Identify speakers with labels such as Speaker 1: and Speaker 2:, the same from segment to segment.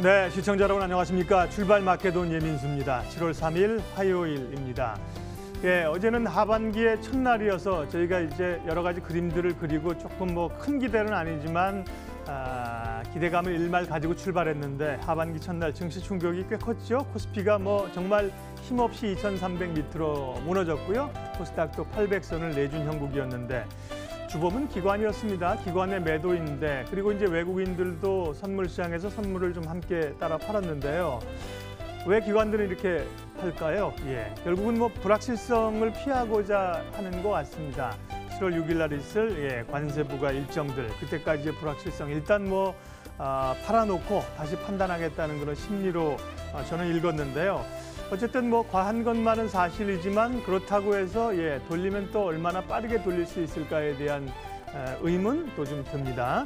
Speaker 1: 네, 시청자 여러분 안녕하십니까. 출발 마케돈 예민수입니다. 7월 3일 화요일입니다. 예, 어제는 하반기의 첫날이어서 저희가 이제 여러 가지 그림들을 그리고 조금 뭐 큰 기대는 아니지만 기대감을 일말 가지고 출발했는데 하반기 첫날 증시 충격이 꽤 컸죠. 코스피가 뭐 정말 힘없이 2,300m로 무너졌고요. 코스닥도 800선을 내준 형국이었는데 주범은 기관이었습니다. 기관의 매도인데 그리고 이제 외국인들도 선물 시장에서 선물을 좀 함께 따라 팔았는데요. 왜 기관들은 이렇게 팔까요? 예, 결국은 뭐 불확실성을 피하고자 하는 것 같습니다. 7월 6일 날 있을 관세 부과 일정들 그때까지의 불확실성 일단 뭐 팔아놓고 다시 판단하겠다는 그런 심리로 저는 읽었는데요. 어쨌든 뭐 과한 것만은 사실이지만 그렇다고 해서 돌리면 또 얼마나 빠르게 돌릴 수 있을까에 대한 의문도 좀 듭니다.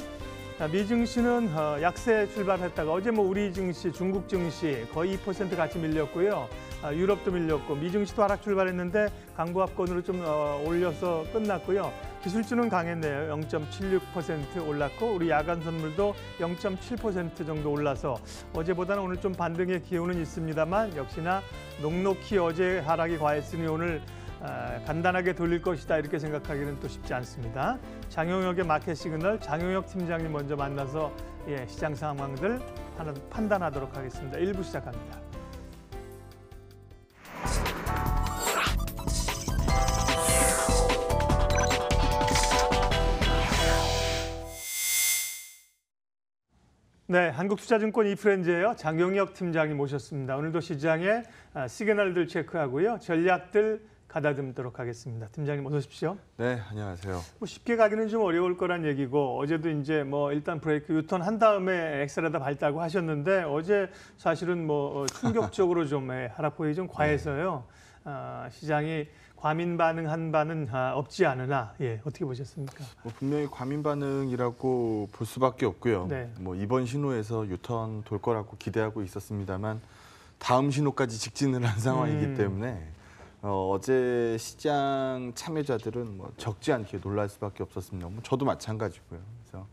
Speaker 1: 미 증시는 약세 출발했다가 어제 뭐 우리 증시, 중국 증시 거의 2% 같이 밀렸고요. 유럽도 밀렸고 미 증시도 하락 출발했는데 강보합권으로 좀 올려서 끝났고요. 기술주는 강했네요. 0.76% 올랐고 우리 야간 선물도 0.7% 정도 올라서 어제보다는 오늘 좀 반등의 기운은 있습니다만 역시나 넉넉히 어제 하락이 과했으니 오늘 간단하게 돌릴 것이다 이렇게 생각하기는 또 쉽지 않습니다. 장용혁의 마켓 시그널 장용혁 팀장님 먼저 만나서 시장 상황들 하나 판단하도록 하겠습니다. 1부 시작합니다. 네, 한국투자증권 이프렌즈예요. 장용혁 팀장님 모셨습니다. 오늘도 시장의 시그널들 체크하고요. 전략들 가다듬도록 하겠습니다. 팀장님 어서 오십시오.
Speaker 2: 네, 안녕하세요.
Speaker 1: 뭐 쉽게 가기는 좀 어려울 거란 얘기고 어제도 이제 뭐 일단 브레이크 유턴 한 다음에 엑셀에다 밟다고 하셨는데 어제 사실은 뭐 충격적으로 좀 하락폭이 좀 과해서요. 시장이 과민 반응한 바는 없지 않으나 어떻게 보셨습니까?
Speaker 2: 분명히 과민 반응이라고 볼 수밖에 없고요.
Speaker 1: 네.
Speaker 2: 뭐 이번 신호에서 유턴 돌 거라고 기대하고 있었습니다만 다음 신호까지 직진을 한 상황이기 때문에 어제 시장 참여자들은 뭐 적지 않게 놀랄 수밖에 없었습니다. 뭐 저도 마찬가지고요. 그래서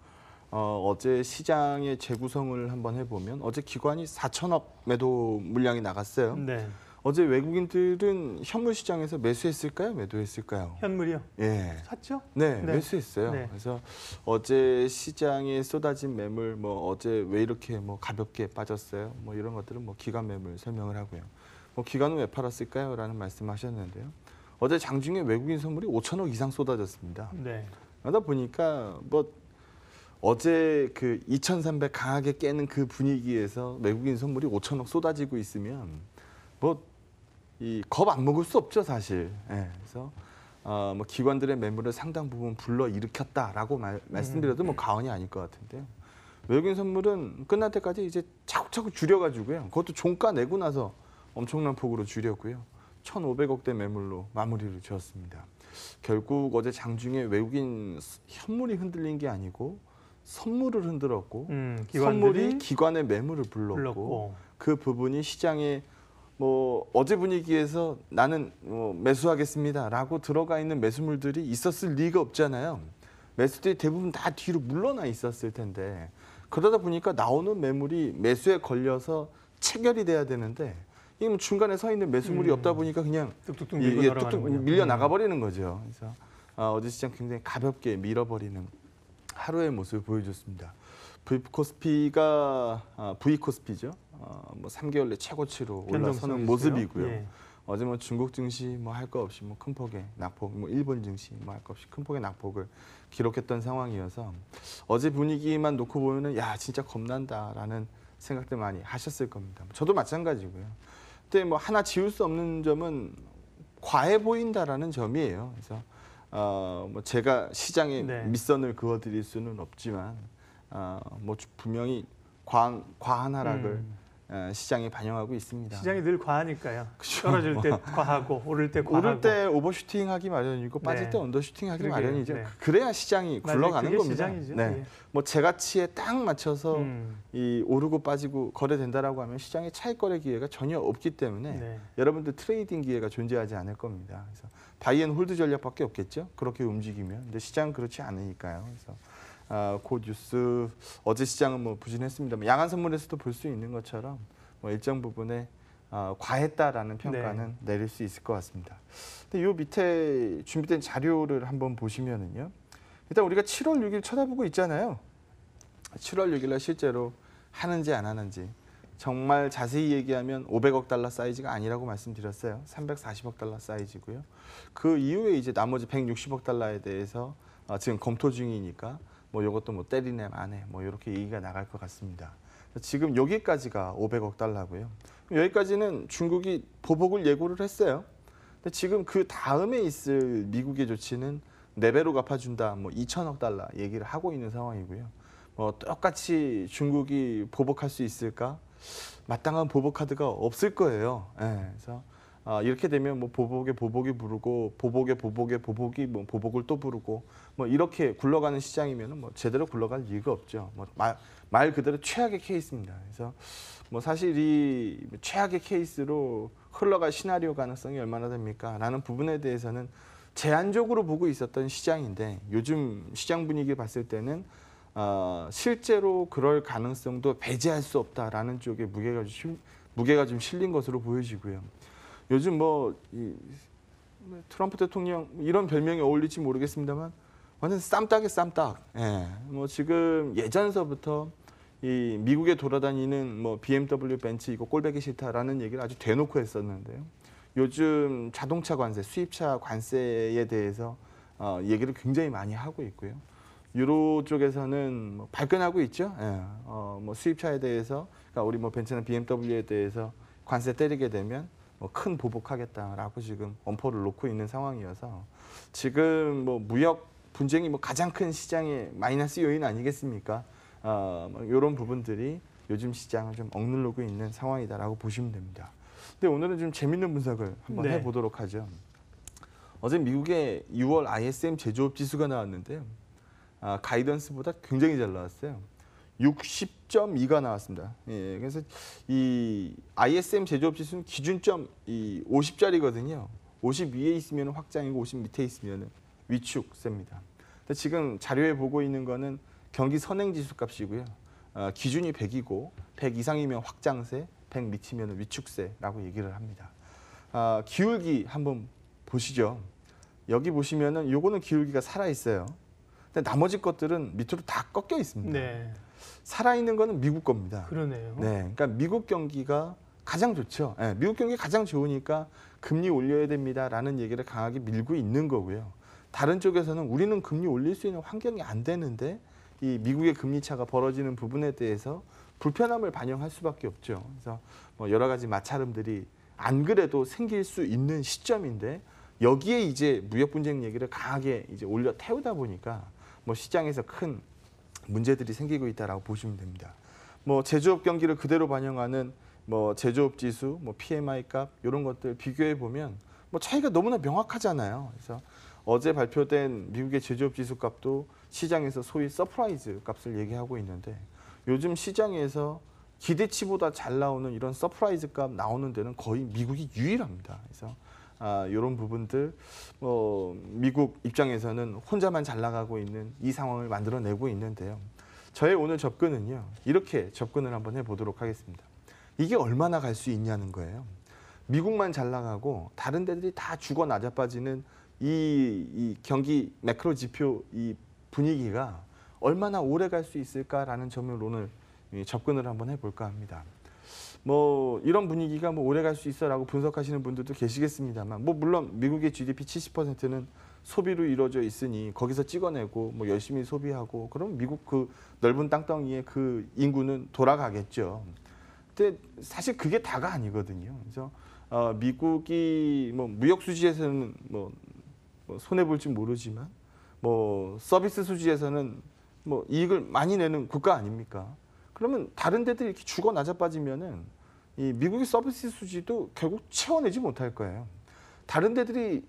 Speaker 2: 어제 시장의 재구성을 한번 해보면 어제 기관이 4천억 매도 물량이 나갔어요.
Speaker 1: 네.
Speaker 2: 어제 외국인들은 현물 시장에서 매수했을까요? 매도했을까요?
Speaker 1: 현물이요?
Speaker 2: 예.
Speaker 1: 샀죠?
Speaker 2: 네,
Speaker 1: 네.
Speaker 2: 매수했어요.
Speaker 1: 네.
Speaker 2: 그래서 어제 시장에 쏟아진 매물, 뭐 어제 왜 이렇게 뭐 가볍게 빠졌어요? 뭐 이런 것들은 뭐 기관 매물 설명을 하고요. 뭐 기관은 왜 팔았을까요? 라는 말씀하셨는데요. 어제 장중에 외국인 선물이 5천억 이상 쏟아졌습니다.
Speaker 1: 네.
Speaker 2: 그러다 보니까 뭐 어제 그 2,300 강하게 깨는 그 분위기에서 외국인 선물이 5천억 쏟아지고 있으면 뭐 이 겁 안 먹을 수 없죠, 사실. 예, 그래서 뭐 기관들의 매물을 상당 부분 불러 일으켰다라고 말씀드려도 뭐 과언이 아닐 것 같은데요. 외국인 선물은 끝날 때까지 이제 차곡차곡 줄여가지고요. 그것도 종가 내고 나서 엄청난 폭으로 줄였고요. 1,500억대 매물로 마무리를 지었습니다. 결국 어제 장중에 외국인 현물이 흔들린 게 아니고 선물을 흔들었고 선물이 기관의 매물을 불렀고 그 부분이 시장에 뭐 어제 분위기에서 나는 매수하겠습니다라고 들어가 있는 매수물들이 있었을 리가 없잖아요. 매수들이 대부분 다 뒤로 물러나 있었을 텐데 그러다 보니까 나오는 매물이 매수에 걸려서 체결이 돼야 되는데 이게 중간에 서 있는 매수물이 없다 보니까 그냥
Speaker 1: 뚝뚝
Speaker 2: 밀려 나가 버리는 거죠. 그래서 어제 시장 굉장히 가볍게 밀어버리는 하루의 모습을 보여줬습니다. V코스피죠. 뭐 3개월 내 최고치로 올라서는 모습이고요. 어제 뭐 중국 증시 뭐 할 거 없이 뭐 큰 폭의 낙폭, 뭐 일본 증시 뭐 할 거 없이 큰 폭의 낙폭을 기록했던 상황이어서 어제 분위기만 놓고 보면은 야 진짜 겁난다라는 생각들 많이 하셨을 겁니다. 저도 마찬가지고요. 근데 뭐 하나 지울 수 없는 점은 과해 보인다라는 점이에요. 그래서 뭐 제가 시장에 밑선을 그어드릴 수는 없지만 뭐 분명히 과한 하락을 시장이 반영하고 있습니다.
Speaker 1: 시장이 늘 과하니까요. 그렇죠. 떨어질 때 과하고 오를 때 과하고.
Speaker 2: 오를 때 오버슈팅하기 마련이고 빠질 때 언더슈팅하기 마련이죠. 그래야 시장이 굴러가는 겁니다.
Speaker 1: 시장이죠.
Speaker 2: 네. 뭐 제가치에 딱 맞춰서 이 오르고 빠지고 거래된다라고 하면 시장의 차익 거래 기회가 전혀 없기 때문에 여러분들 트레이딩 기회가 존재하지 않을 겁니다. 그래서 바이앤홀드 전략밖에 없겠죠. 그렇게 움직이면. 근데 시장은 그렇지 않으니까요. 그래서 그 뉴스 어제 시장은 뭐 부진했습니다만 양안 선물에서도 볼 수 있는 것처럼 뭐 일정 부분에 과했다라는 평가는 내릴 수 있을 것 같습니다. 근데 요 밑에 준비된 자료를 한번 보시면은요. 일단 우리가 7월 6일 쳐다보고 있잖아요. 7월 6일 날 실제로 하는지 안 하는지 정말 자세히 얘기하면 500억 달러 사이즈가 아니라고 말씀드렸어요. 340억 달러 사이즈고요. 그 이후에 이제 나머지 160억 달러에 대해서 지금 검토 중이니까 뭐 이것도 뭐 때리네 마네 뭐 이렇게 얘기가 나갈 것 같습니다. 지금 여기까지가 500억 달러고요. 여기까지는 중국이 보복을 예고를 했어요. 근데 지금 그 다음에 있을 미국의 조치는 4배로 갚아준다, 뭐 2천억 달러 얘기를 하고 있는 상황이고요. 똑같이 중국이 보복할 수 있을까? 마땅한 보복 카드가 없을 거예요. 그래서 이렇게 되면 뭐 보복에 보복이 부르고 보복에 보복이 뭐 보복을 또 부르고 뭐 이렇게 굴러가는 시장이면은 뭐 제대로 굴러갈 이유가 없죠. 뭐 말 그대로 최악의 케이스입니다. 그래서 뭐 사실 이 최악의 케이스로 흘러갈 시나리오 가능성이 얼마나 됩니까?라는 부분에 대해서는 제한적으로 보고 있었던 시장인데 요즘 시장 분위기 봤을 때는 실제로 그럴 가능성도 배제할 수 없다라는 쪽에 무게가 좀 실린 것으로 보여지고요. 요즘 트럼프 대통령 이런 별명이 어울릴지 모르겠습니다만 완전 쌈딱이 쌈딱. 뭐 지금 예전서부터 이 미국에 돌아다니는 뭐 BMW, 벤츠 이거 꼴보기 싫다라는 얘기를 아주 대놓고 했었는데요. 요즘 자동차 관세, 수입차 관세에 대해서 얘기를 굉장히 많이 하고 있고요. 유로 쪽에서는 뭐 발끈하고 있죠. 뭐 수입차에 대해서, 그러니까 우리 뭐 벤츠나 BMW에 대해서 관세 때리게 되면 뭐 큰 보복하겠다라고 지금 엄포를 놓고 있는 상황이어서 지금 뭐 무역 분쟁이 뭐 가장 큰 시장의 마이너스 요인 아니겠습니까? 이런 부분들이 요즘 시장을 좀 억누르고 있는 상황이다라고 보시면 됩니다. 근데 오늘은 좀 재밌는 분석을 한번 해보도록 하죠. 어제 미국의 6월 ISM 제조업 지수가 나왔는데요. 가이던스보다 굉장히 잘 나왔어요. 60.2가 나왔습니다. 그래서 이 ISM 제조업 지수는 기준점 50짜리거든요. 50 위에 있으면 확장이고 50 밑에 있으면 위축세입니다. 근데 지금 자료에 보고 있는 거는 경기 선행 지수 값이고요. 기준이 100이고 100 이상이면 확장세, 100 밑이면 위축세라고 얘기를 합니다. 기울기 한번 보시죠. 여기 보시면은 요거는 기울기가 살아 있어요. 근데 나머지 것들은 밑으로 다 꺾여 있습니다. 살아 있는 거는 미국 겁니다.
Speaker 1: 그러네요.
Speaker 2: 그러니까 미국 경기가 가장 좋죠. 미국 경기 가장 좋으니까 금리 올려야 됩니다라는 얘기를 강하게 밀고 있는 거고요. 다른 쪽에서는 우리는 금리 올릴 수 있는 환경이 안 되는데 이 미국의 금리 차가 벌어지는 부분에 대해서 불편함을 반영할 수밖에 없죠. 그래서 뭐 여러 가지 마찰음들이 안 그래도 생길 수 있는 시점인데 여기에 이제 무역 분쟁 얘기를 강하게 이제 올려 태우다 보니까 뭐 시장에서 큰 문제들이 생기고 있다라고 보시면 됩니다. 뭐 제조업 경기를 그대로 반영하는 뭐 제조업 지수, 뭐 PMI 값 이런 것들 비교해 보면 뭐 차이가 너무나 명확하잖아요. 그래서 어제 발표된 미국의 제조업 지수 값도 시장에서 소위 서프라이즈 값을 얘기하고 있는데 요즘 시장에서 기대치보다 잘 나오는 이런 서프라이즈 값 나오는 데는 거의 미국이 유일합니다. 그래서 이런 부분들 미국 입장에서는 혼자만 잘 나가고 있는 이 상황을 만들어내고 있는데요. 저의 오늘 접근은요. 이렇게 접근을 한번 해보도록 하겠습니다. 이게 얼마나 갈 수 있냐는 거예요. 미국만 잘 나가고 다른 데들이 다 죽어 나자빠지는 이 경기 매크로 지표 이 분위기가 얼마나 오래 갈 수 있을까라는 점을 오늘 접근을 한번 해볼까 합니다. 뭐 이런 분위기가 뭐 오래 갈 수 있어라고 분석하시는 분들도 계시겠습니다만, 뭐 물론 미국의 GDP 70%는 소비로 이루어져 있으니 거기서 찍어내고 뭐 열심히 소비하고 그럼 미국 그 넓은 땅덩이의 그 인구는 돌아가겠죠. 근데 사실 그게 다가 아니거든요. 그래서 미국이 뭐 무역 수지에서는 뭐 손해 볼지 모르지만 뭐 서비스 수지에서는 뭐 이익을 많이 내는 국가 아닙니까? 그러면 다른 데들이 이렇게 죽어 나자빠지면은 이 미국의 서비스 수지도 결국 채워내지 못할 거예요. 다른 데들이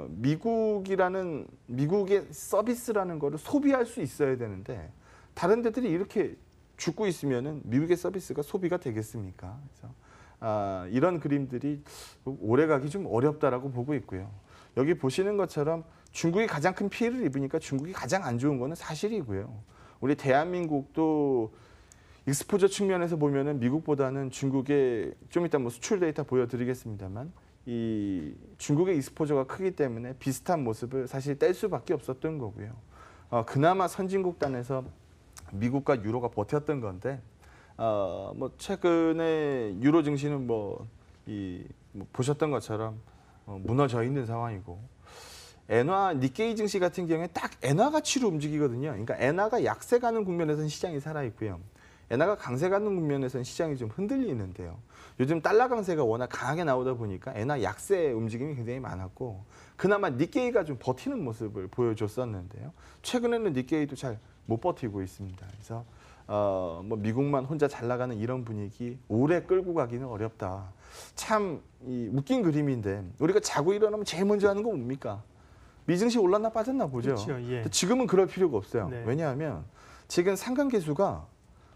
Speaker 2: 미국의 서비스라는 거를 소비할 수 있어야 되는데 다른 데들이 이렇게 죽고 있으면은 미국의 서비스가 소비가 되겠습니까? 그래서 이런 그림들이 오래가기 좀 어렵다라고 보고 있고요. 여기 보시는 것처럼 중국이 가장 큰 피해를 입으니까 중국이 가장 안 좋은 거는 사실이고요. 우리 대한민국도 익스포저 측면에서 보면은 미국보다는 중국의 좀 이따 뭐 수출 데이터 보여드리겠습니다만 이 중국의 익스포저가 크기 때문에 비슷한 모습을 사실 뗄 수밖에 없었던 거고요. 그나마 선진국 단에서 미국과 유로가 버텼던 건데 뭐 최근에 유로 증시는 뭐 보셨던 것처럼 무너져 있는 상황이고 엔화 니케이 증시 같은 경우에 딱 엔화 가치로 움직이거든요. 그러니까 엔화가 약세 가는 국면에서는 시장이 살아 있고요. 엔화가 강세 가는 국면에서는 시장이 좀 흔들리는데요. 요즘 달러 강세가 워낙 강하게 나오다 보니까 엔화 약세 움직임이 굉장히 많았고 그나마 니케이가 좀 버티는 모습을 보여줬었는데요. 최근에는 니케이도 잘 못 버티고 있습니다. 그래서 뭐 미국만 혼자 잘 나가는 이런 분위기 오래 끌고 가기는 어렵다. 참 웃긴 그림인데 우리가 자고 일어나면 제일 먼저 하는 건 뭡니까? 미증시 올랐나 빠졌나 보죠.
Speaker 1: 그렇죠, 예.
Speaker 2: 지금은 그럴 필요가 없어요.
Speaker 1: 네.
Speaker 2: 왜냐하면 지금 상관계수가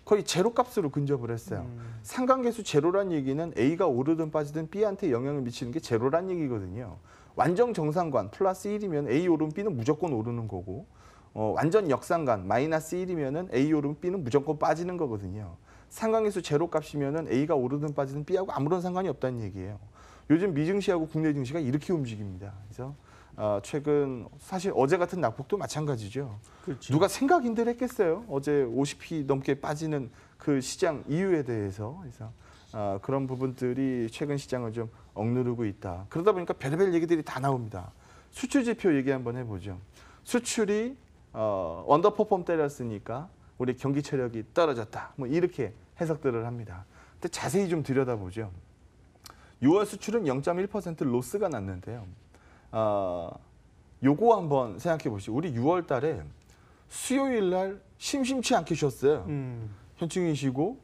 Speaker 2: 거의 제로 값으로 근접을 했어요. 상관계수 제로란 얘기는 A가 오르든 빠지든 B한테 영향을 미치는 게 제로란 얘기거든요. 완전 정상관 플러스 1이면 A 오르면 B는 무조건 오르는 거고 완전 역상관 마이너스 1이면 A 오르면 B는 무조건 빠지는 거거든요. 상관계수 제로 값이면 A가 오르든 빠지든 B하고 아무런 상관이 없다는 얘기예요. 요즘 미증시하고 국내 증시가 이렇게 움직입니다. 그래서 최근 사실 어제 같은 낙폭도 마찬가지죠.
Speaker 1: 그렇죠.
Speaker 2: 누가 생각인들 했겠어요. 어제 50p 넘게 빠지는 그 시장 이유에 대해서. 그래서 그런 부분들이 최근 시장을 좀 억누르고 있다. 그러다 보니까 별의별 얘기들이 다 나옵니다. 수출 지표 얘기 한번 해보죠. 수출이 언더퍼폼 때렸으니까 우리 경기 체력이 떨어졌다. 뭐 이렇게 해석들을 합니다. 근데 자세히 좀 들여다보죠. 6월 수출은 0.1% 로스가 났는데요. 요거 한번 생각해 보시죠. 우리 6월 달에 수요일 날 심심치 않게 쉬었어요. 현충일 쉬고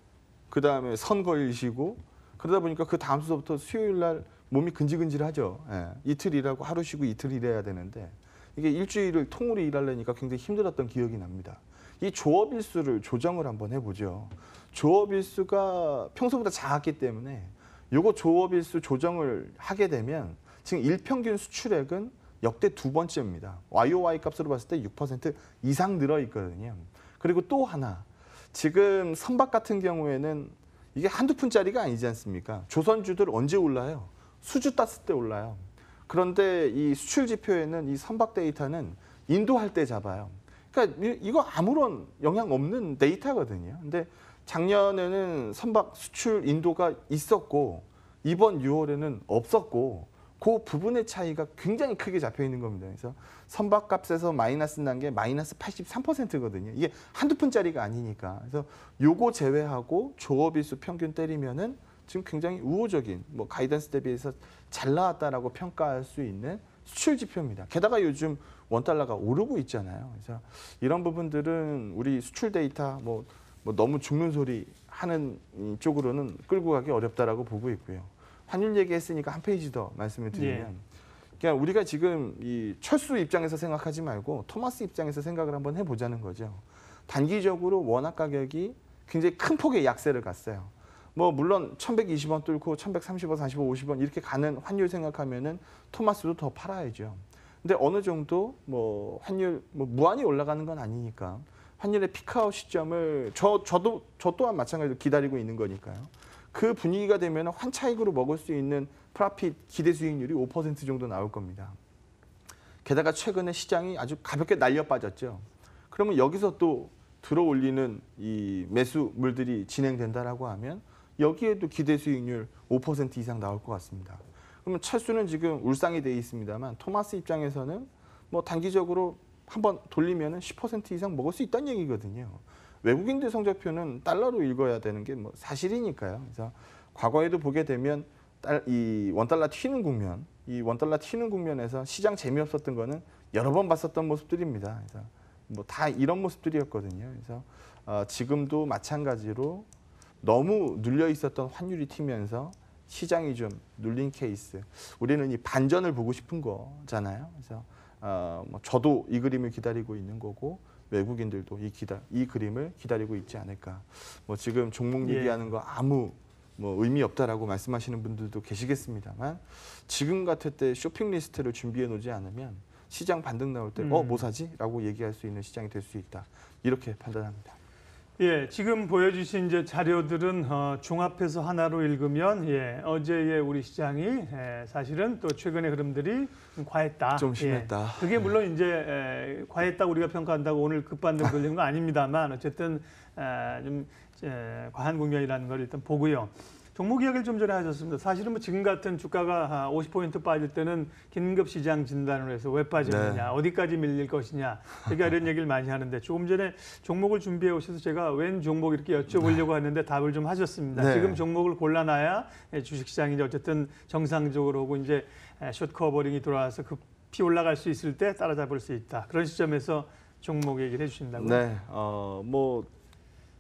Speaker 2: 그다음에 선거일 쉬고 그러다 보니까 그 다음 주부터 수요일 날 몸이 근질근질하죠. 예, 이틀 일하고 하루 쉬고 이틀 일해야 되는데 이게 일주일을 통으로 일하려니까 굉장히 힘들었던 기억이 납니다. 이 조업일수를 조정을 한번 해보죠. 조업일수가 평소보다 작았기 때문에 요거 조업일수 조정을 하게 되면 지금 일평균 수출액은 역대 두 번째입니다. YOY 값으로 봤을 때 6% 이상 늘어 있거든요. 그리고 또 하나, 지금 선박 같은 경우에는 이게 한두 푼짜리가 아니지 않습니까? 조선주들 언제 올라요? 수주 땄을 때 올라요. 그런데 이 수출 지표에는 이 선박 데이터는 인도할 때 잡아요. 그러니까 이거 아무런 영향 없는 데이터거든요. 근데 작년에는 선박 수출 인도가 있었고 이번 6월에는 없었고 그 부분의 차이가 굉장히 크게 잡혀 있는 겁니다. 그래서 선박값에서 마이너스 난 게 마이너스 83%거든요. 이게 한두 푼짜리가 아니니까. 그래서 요거 제외하고 조업일수 평균 때리면은 지금 굉장히 우호적인 뭐 가이던스 대비해서 잘 나왔다라고 평가할 수 있는 수출 지표입니다. 게다가 요즘 원달러가 오르고 있잖아요. 그래서 이런 부분들은 우리 수출 데이터 뭐 너무 죽는 소리 하는 쪽으로는 끌고 가기 어렵다라고 보고 있고요. 환율 얘기했으니까 한 페이지 더 말씀을 드리면, 그러니까 우리가 지금 이 철수 입장에서 생각하지 말고 토마스 입장에서 생각을 한번 해보자는 거죠. 단기적으로 원화 가격이 굉장히 큰 폭의 약세를 갔어요. 뭐 물론 1,120원 뚫고 1,130원, 45, 50원 이렇게 가는 환율 생각하면은 토마스도 더 팔아야죠. 근데 어느 정도 뭐 환율 뭐 무한히 올라가는 건 아니니까 환율의 피크아웃 시점을 저 또한 마찬가지로 기다리고 있는 거니까요. 그 분위기가 되면 환차익으로 먹을 수 있는 프라핏 기대 수익률이 5% 정도 나올 겁니다. 게다가 최근에 시장이 아주 가볍게 날려 빠졌죠. 그러면 여기서 또 들어올리는 이 매수물들이 진행된다라고 하면 여기에도 기대 수익률 5% 이상 나올 것 같습니다. 그러면 철수는 지금 울상이 돼 있습니다만 토마스 입장에서는 뭐 단기적으로 한번 돌리면 10% 이상 먹을 수 있다는 얘기거든요. 외국인들 성적표는 달러로 읽어야 되는 게 뭐 사실이니까요. 그래서 과거에도 보게 되면 이 원달러 튀는 국면, 이 원달러 튀는 국면에서 시장 재미없었던 거는 여러 번 봤었던 모습들입니다. 그래서 뭐 다 이런 모습들이었거든요. 그래서 지금도 마찬가지로 너무 눌려 있었던 환율이 튀면서 시장이 좀 눌린 케이스. 우리는 이 반전을 보고 싶은 거잖아요. 그래서 뭐 저도 이 그림을 기다리고 있는 거고 외국인들도 이 그림을 기다리고 있지 않을까. 뭐 지금 종목 얘기하는 거 아무 뭐 의미 없다라고 말씀하시는 분들도 계시겠습니다만 지금 같을 때 쇼핑 리스트를 준비해 놓지 않으면 시장 반등 나올 때 뭐 사지? 라고 얘기할 수 있는 시장이 될 수 있다. 이렇게 판단합니다.
Speaker 1: 예, 지금 보여주신 이제 자료들은 종합해서 하나로 읽으면 어제의 우리 시장이 사실은 또 최근의 흐름들이 좀 과했다.
Speaker 2: 좀 심했다.
Speaker 1: 그게 물론 이제 과했다고 우리가 평가한다고 오늘 급반등 돌리는 건 아닙니다만 어쨌든 좀 과한 국면이라는 걸 일단 보고요. 종목 이야기를 좀 전에 하셨습니다. 사실은 뭐 지금 같은 주가가 50포인트 빠질 때는 긴급 시장 진단을 해서 왜 빠졌느냐, 어디까지 밀릴 것이냐, 제가 이런 얘기를 많이 하는데 조금 전에 종목을 준비해 오셔서 제가 웬 종목 이렇게 여쭤보려고 했는데 답을 좀 하셨습니다. 지금 종목을 골라놔야 주식시장이 이제 어쨌든 정상적으로 하고 이제 숏 커버링이 돌아와서 급히 올라갈 수 있을 때 따라잡을 수 있다. 그런 시점에서 종목 얘기를 해주신다고요?
Speaker 2: 네,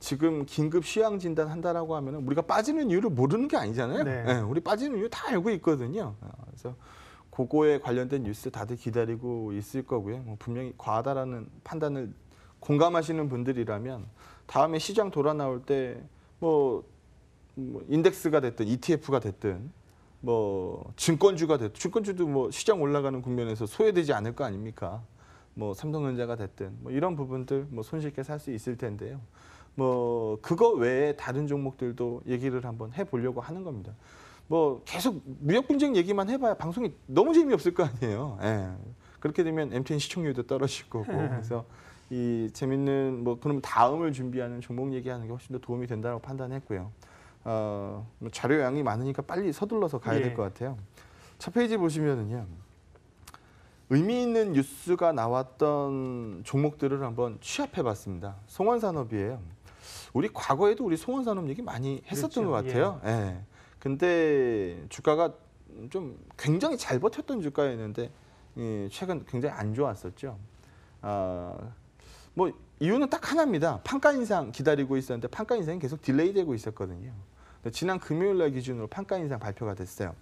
Speaker 2: 지금 긴급 시황 진단 한다라고 하면 우리가 빠지는 이유를 모르는 게 아니잖아요.
Speaker 1: 네.
Speaker 2: 우리 빠지는 이유 다 알고 있거든요. 그래서 그거에 관련된 뉴스 다들 기다리고 있을 거고요. 분명히 과하다라는 판단을 공감하시는 분들이라면 다음에 시장 돌아 나올 때 뭐 인덱스가 됐든 ETF가 됐든 뭐 증권주가 됐든 증권주도 뭐 시장 올라가는 국면에서 소외되지 않을 거 아닙니까? 뭐 삼성전자가 됐든 뭐 이런 부분들 뭐 손쉽게 살 수 있을 텐데요. 뭐 그거 외에 다른 종목들도 얘기를 한번 해보려고 하는 겁니다. 뭐 계속 무역 분쟁 얘기만 해봐야 방송이 너무 재미없을 거 아니에요. 그렇게 되면 MTN 시청률도 떨어질 거고 그래서 이 재밌는 뭐 그럼 다음을 준비하는 종목 얘기하는 게 훨씬 더 도움이 된다고 판단했고요. 뭐 자료 양이 많으니까 빨리 서둘러서 가야 될 것 같아요. 첫 페이지 보시면은요. 의미 있는 뉴스가 나왔던 종목들을 한번 취합해봤습니다. 송원산업이에요. 우리 과거에도 우리 송원산업 얘기 많이 했었던 것 같아요. 근데 주가가 좀 굉장히 잘 버텼던 주가였는데 최근 굉장히 안 좋았었죠. 뭐 이유는 딱 하나입니다. 판가 인상 기다리고 있었는데 판가 인상이 계속 딜레이되고 있었거든요. 지난 금요일 날 기준으로 판가 인상 발표가 됐어요.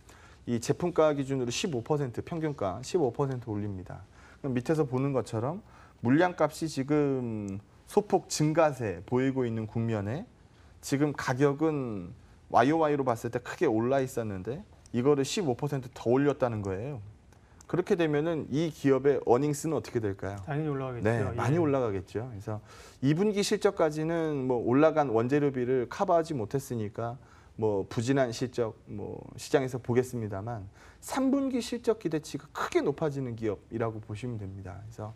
Speaker 2: 이 제품가 기준으로 15% 평균가 15% 올립니다. 그럼 밑에서 보는 것처럼 물량값이 지금 소폭 증가세 보이고 있는 국면에 지금 가격은 YOY로 봤을 때 크게 올라 있었는데 이거를 15%더 올렸다는 거예요. 그렇게 되면은 이 기업의 어닝스는 어떻게 될까요?
Speaker 1: 당연히 올라가겠죠.
Speaker 2: 네, 많이 올라가겠죠. 그래서 2분기 실적까지는 뭐 올라간 원재료비를 커버하지 못했으니까 뭐 부진한 실적 뭐 시장에서 보겠습니다만 3분기 실적 기대치가 크게 높아지는 기업이라고 보시면 됩니다. 그래서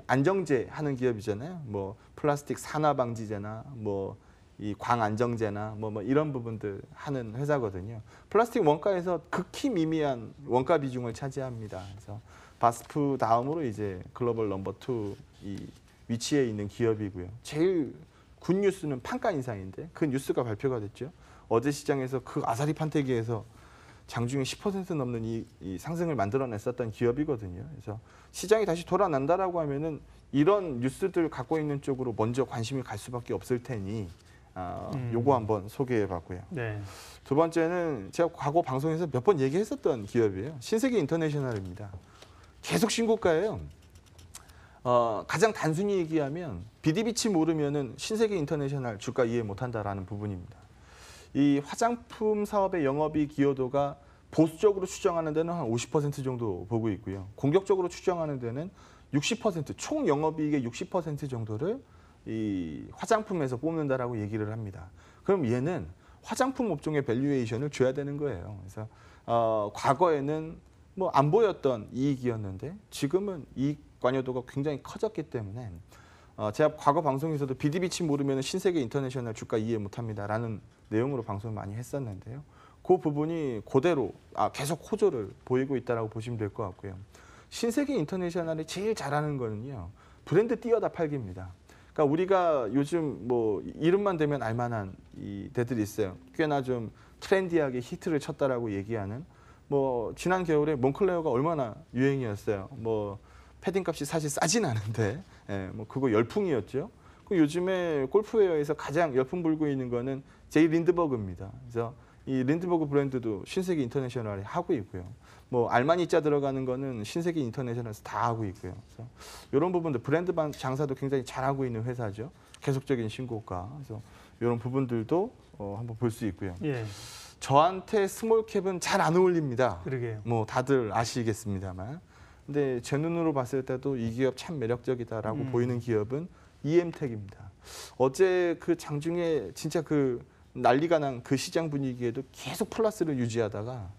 Speaker 2: 안정제 하는 기업이잖아요. 뭐 플라스틱 산화 방지제나 뭐 이 광안정제나 뭐 이런 부분들 하는 회사거든요. 플라스틱 원가에서 극히 미미한 원가 비중을 차지합니다. 그래서 바스프 다음으로 이제 글로벌 넘버 2 이 위치에 있는 기업이고요. 제일 굿 뉴스는 판가 인상인데 그 뉴스가 발표가 됐죠. 어제 시장에서 그 아사리 판때기에서 장중에 10% 넘는 이 상승을 만들어냈었던 기업이거든요. 그래서 시장이 다시 돌아난다라고 하면은 이런 뉴스들 갖고 있는 쪽으로 먼저 관심이 갈 수밖에 없을 테니 요거 한번 소개해봤고요.
Speaker 1: 네.
Speaker 2: 두 번째는 제가 과거 방송에서 몇 번 얘기했었던 기업이에요. 신세계 인터내셔널입니다. 계속 신고가예요. 가장 단순히 얘기하면 비디비치 모르면은 신세계 인터내셔널 주가 이해 못한다라는 부분입니다. 이 화장품 사업의 영업이익 기여도가 보수적으로 추정하는 데는 한 50% 정도 보고 있고요. 공격적으로 추정하는 데는 60%, 총 영업이익의 60% 정도를 이 화장품에서 뽑는다라고 얘기를 합니다. 그럼 얘는 화장품 업종의 밸류에이션을 줘야 되는 거예요. 그래서 과거에는 뭐 안 보였던 이익이었는데 지금은 이익 관여도가 굉장히 커졌기 때문에 제가 과거 방송에서도 비디비치 모르면 신세계 인터내셔널 주가 이해 못합니다라는 내용으로 방송을 많이 했었는데요. 그 부분이 그대로 계속 호조를 보이고 있다라고 보시면 될 것 같고요. 신세계 인터내셔널이 제일 잘하는 거는요. 브랜드 띄어다 팔기입니다. 그러니까 우리가 요즘 뭐 이름만 대면 알만한 이 데들이 있어요. 꽤나 좀 트렌디하게 히트를 쳤다라고 얘기하는 뭐 지난 겨울에 몽클레어가 얼마나 유행이었어요. 뭐 패딩 값이 사실 싸진 않은데 뭐 그거 열풍이었죠. 그 요즘에 골프웨어에서 가장 열풍 불고 있는 거는 제이 린드버그입니다. 그래서 이 린드버그 브랜드도 신세계 인터내셔널이 하고 있고요. 뭐 알마니자 들어가는 거는 신세계 인터내셔널에서 다 하고 있고요. 그래서 이런 부분들 브랜드 장사도 굉장히 잘하고 있는 회사죠. 계속적인 신고가. 그래서 이런 부분들도 한번 볼 수 있고요.
Speaker 1: 예.
Speaker 2: 저한테 스몰캡은 잘 안 어울립니다.
Speaker 1: 그러게요.
Speaker 2: 뭐 다들 아시겠습니다만 근데 제 눈으로 봤을 때도 이 기업 참 매력적이다라고 보이는 기업은 EM택입니다. 어제 그 장중에 진짜 그 난리가 난 그 시장 분위기에도 계속 플러스를 유지하다가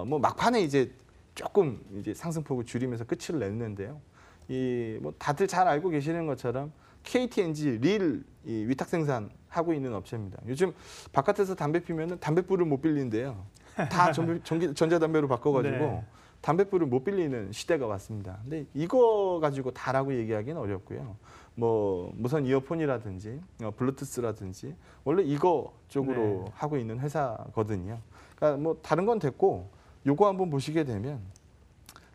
Speaker 2: 뭐 막판에 이제 조금 이제 상승폭을 줄이면서 끝을 냈는데요. 이 뭐 다들 잘 알고 계시는 것처럼 KTNG 릴 이 위탁 생산하고 있는 업체입니다. 요즘 바깥에서 담배 피면은 담뱃불을 못 빌린대요. 다 전자담배로 바꿔가지고
Speaker 1: 네.
Speaker 2: 담뱃불을 못 빌리는 시대가 왔습니다. 근데 이거 가지고 다라고 얘기하기는 어렵고요. 뭐 무선 이어폰이라든지 블루투스라든지 원래 이거 쪽으로
Speaker 1: 네.
Speaker 2: 하고 있는 회사거든요. 그러니까 뭐 다른 건 됐고 요거 한번 보시게 되면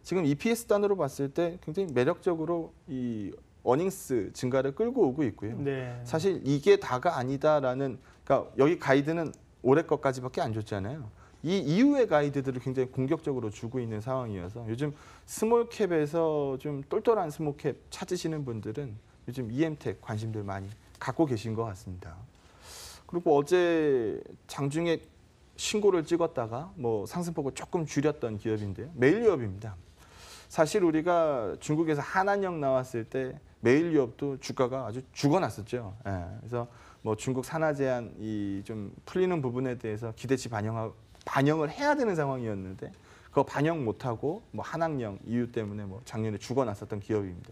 Speaker 2: 지금 EPS 단으로 봤을 때 굉장히 매력적으로 이 어닝스 증가를 끌고 오고 있고요.
Speaker 1: 네.
Speaker 2: 사실 이게 다가 아니다라는, 그러니까 여기 가이드는 올해 것까지밖에 안 줬잖아요. 이 이후의 가이드들을 굉장히 공격적으로 주고 있는 상황이어서 요즘 스몰캡에서 좀 똘똘한 스몰캡 찾으시는 분들은 요즘 EM택 관심들 많이 갖고 계신 것 같습니다. 그리고 어제 장중에 신고를 찍었다가 뭐 상승폭을 조금 줄였던 기업인데요. 메일유업입니다. 사실 우리가 중국에서 한안령 나왔을 때 메일유업도 주가가 아주 죽어났었죠. 예, 그래서 뭐 중국 산하 제한이 좀 풀리는 부분에 대해서 기대치 반영을 해야 되는 상황이었는데 그거 반영 못하고 뭐 한항령 이유 때문에 뭐 작년에 죽어났었던 기업입니다.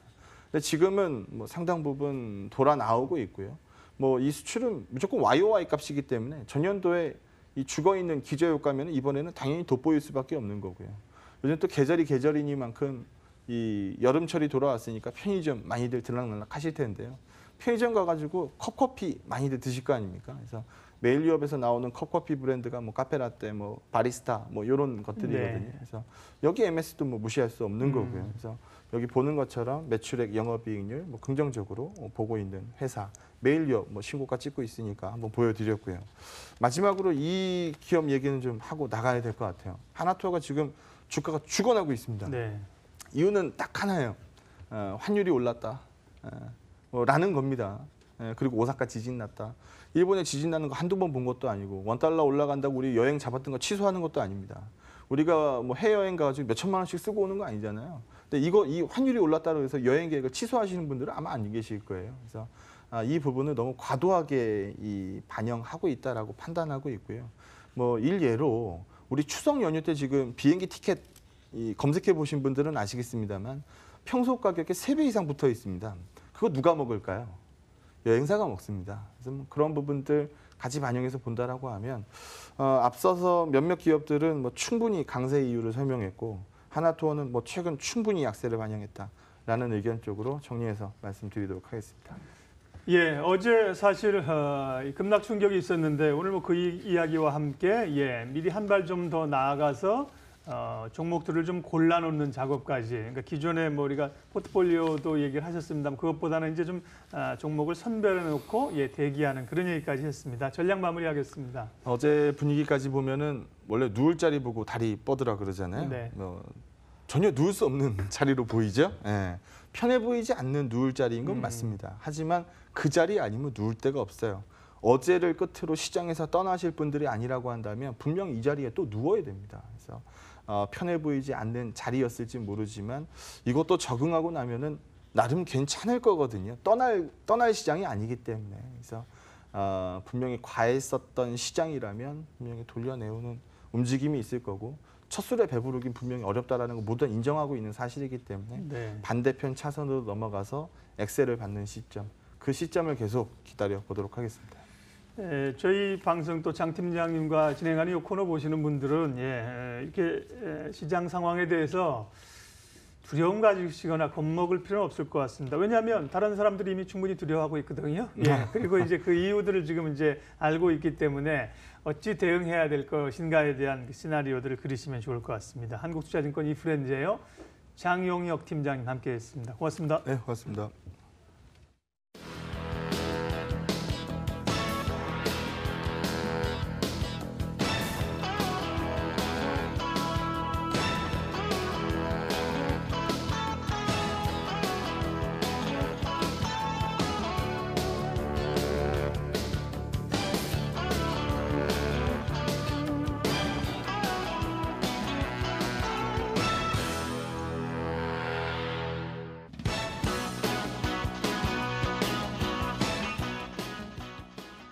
Speaker 2: 근데 지금은 뭐 상당 부분 돌아 나오고 있고요. 뭐 이 수출은 무조건 YOY 값이기 때문에 전년도에 이 죽어 있는 기저효과면 이번에는 당연히 돋보일 수밖에 없는 거고요. 요즘 또 계절이니만큼 이 여름철이 돌아왔으니까 편의점 많이들 들락날락 하실 텐데요. 편의점 가가지고 컵커피 많이들 드실 거 아닙니까? 그래서 메일유업에서 나오는 컵커피 브랜드가 뭐 카페라떼, 뭐 바리스타, 뭐 이런 것들이거든요.
Speaker 1: 네.
Speaker 2: 그래서 여기 MS도 뭐 무시할 수 없는 거고요. 그래서 여기 보는 것처럼 매출액, 영업이익률 뭐 긍정적으로 보고 있는 회사 메일유업 뭐 신고가 찍고 있으니까 한번 보여드렸고요. 마지막으로 이 기업 얘기는 좀 하고 나가야 될 것 같아요. 하나투어가 지금 주가가 죽어나고 있습니다.
Speaker 1: 네.
Speaker 2: 이유는 딱 하나예요. 환율이 올랐다. 라는 겁니다. 그리고 오사카 지진 났다. 일본에 지진 나는 거 한두 번 본 것도 아니고 원달러 올라간다고 우리 여행 잡았던 거 취소하는 것도 아닙니다. 우리가 뭐 해외여행 가가지고 몇 천만 원씩 쓰고 오는 거 아니잖아요. 근데 이 환율이 올랐다고 해서 여행 계획을 취소하시는 분들은 아마 안 계실 거예요. 그래서 이 부분을 너무 과도하게 반영하고 있다라고 판단하고 있고요. 뭐 일예로 우리 추석 연휴 때 지금 비행기 티켓 검색해 보신 분들은 아시겠습니다만 평소 가격의 3배 이상 붙어 있습니다. 그거 누가 먹을까요? 여행사가 먹습니다. 그래서 뭐 그런 부분들 같이 반영해서 본다라고 하면 앞서서 몇몇 기업들은 뭐 충분히 강세 이유를 설명했고 하나투어는 뭐 최근 충분히 약세를 반영했다라는 의견 쪽으로 정리해서 말씀드리도록 하겠습니다.
Speaker 1: 예, 어제 사실 급락 충격이 있었는데 오늘 뭐 그 이야기와 함께 미리 한 발 좀 더 나아가서 종목들을 좀 골라놓는 작업까지. 그러니까 기존에 뭐 우리가 포트폴리오도 얘기를 하셨습니다만 그것보다는 이제 좀 종목을 선별해놓고 대기하는 그런 얘기까지 했습니다. 전략 마무리하겠습니다.
Speaker 2: 어제 분위기까지 보면은 원래 누울 자리 보고 다리 뻗으라 그러잖아요.
Speaker 1: 네.
Speaker 2: 전혀 누울 수 없는 자리로 보이죠. 예. 편해 보이지 않는 누울 자리인 건 맞습니다. 하지만 그 자리 아니면 누울 데가 없어요. 어제를 끝으로 시장에서 떠나실 분들이 아니라고 한다면 분명 이 자리에 또 누워야 됩니다. 그래서 편해 보이지 않는 자리였을지 모르지만 이것도 적응하고 나면은 나름 괜찮을 거거든요. 떠날 시장이 아니기 때문에. 그래서 분명히 과했었던 시장이라면 분명히 돌려내오는 움직임이 있을 거고 첫 술에 배부르긴 분명히 어렵다라는 거 모두 인정하고 있는 사실이기 때문에
Speaker 1: 네.
Speaker 2: 반대편 차선으로 넘어가서 엑셀을 받는 시점, 그 시점을 계속 기다려 보도록 하겠습니다.
Speaker 1: 저희 방송 또 장 팀장님과 진행하는 이 코너 보시는 분들은 이렇게 시장 상황에 대해서 두려움 가지시거나 겁먹을 필요는 없을 것 같습니다. 왜냐하면 다른 사람들이 이미 충분히 두려워하고 있거든요. 그리고 이제 그 이유들을 지금 이제 알고 있기 때문에 어찌 대응해야 될 것인가에 대한 시나리오들을 그리시면 좋을 것 같습니다. 한국투자증권 이프렌즈예요. 장용혁 팀장님 함께했습니다. 고맙습니다.
Speaker 2: 네, 고맙습니다.